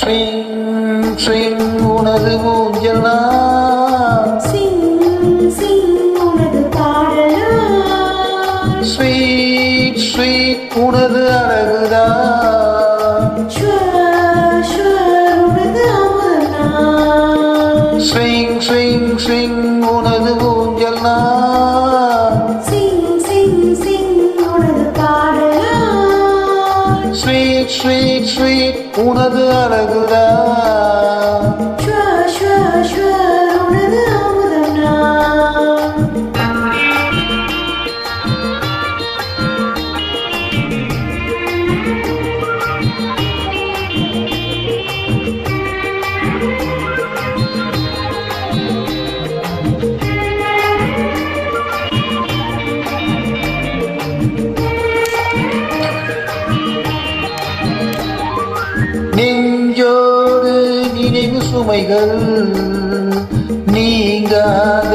ஸ்ரீங் ஸ்ரீங் உனது ஊஞ்சல் நான் சிங் சிங் உனது பாடலாம் ஸ்வீட் ஸ்வீட் உனது அழகுதான் ஷ்வர் ஷ்வர் உனது அமுதம்தான் ஸ்விங் ஸ்விங் ஸ்விங் உனது ஊஞ்சல் நான் சிங் சிங் சிங் உனது பாடலாம் ஸ்வீட் ஸ்வீட் ஸ்வீட் உனது அழகுதான் ஷ்வர் ஷ்வர் ஷ்வர் உனது அமுதம்தான் நெஞ்சோடு நினைவு சுமைகள் நீங்காத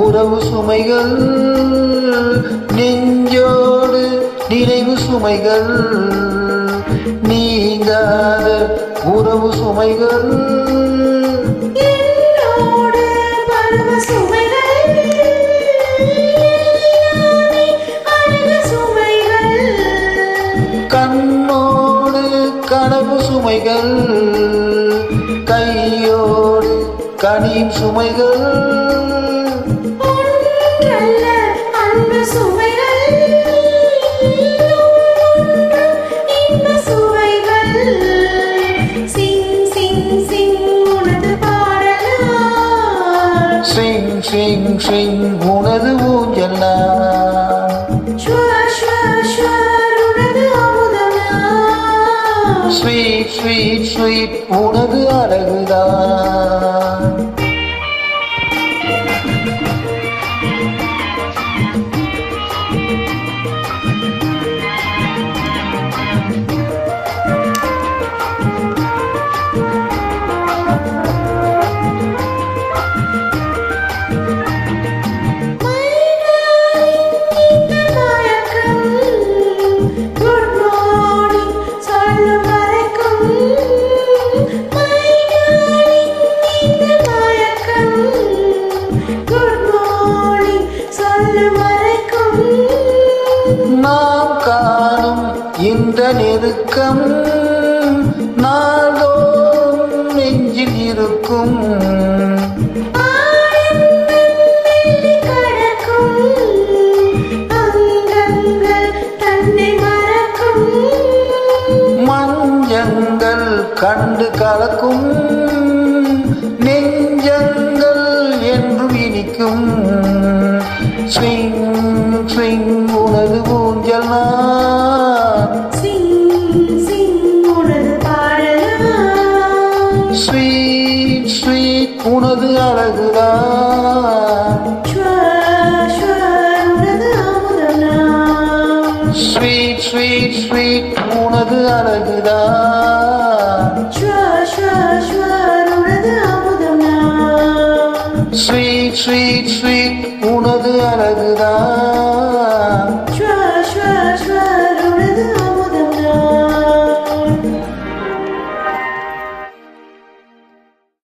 உறவு சுமைகள் நெஞ்சோடு நினைவு சுமைகள் நீங்காத உறவு சுமைகள் என்னோடு பருவ சுமைகள் எல்லாமே அழகு சுமைகள் கண்ணோடு கனவு சுமைகள் கையோடு கனியும் சுமைகள் ஒன்றல்ல அன்பு சுமைகள் இன்ப சுவைகள் சிங் சிங் சிங் உனது பாடலாம் ஸ்விங் ஸ்விங் ஸ்விங் உனது ஊஞ்சல் நான் ஷ்வர் ஷ்வர் ஷ்வர் உனது அமுதம்தான் ஸ்வீட் ஸ்வீட் ஸ்வீட் உனது அழகுதான் நாம் காணும் இந்த நெருக்கம் நாள்தோறும் நெஞ்சில் இருக்கும் மஞ்சங்கள் கண்டு கலக்கும் நெஞ்சங்கள் என்றும் இனிக்கும் ஸ்விங் ஸ்விங் உனது ஊஞ்சல் நான் ஸ்வீட் ஸ்வீட் உனது அழகுதான் ஸ்வீட் ஸ்வீட் ஸ்வீட் உனது அழகுதான் ஸ்வீட் ஸ்வீட் ஸ்வீட் உனது அழகுதான்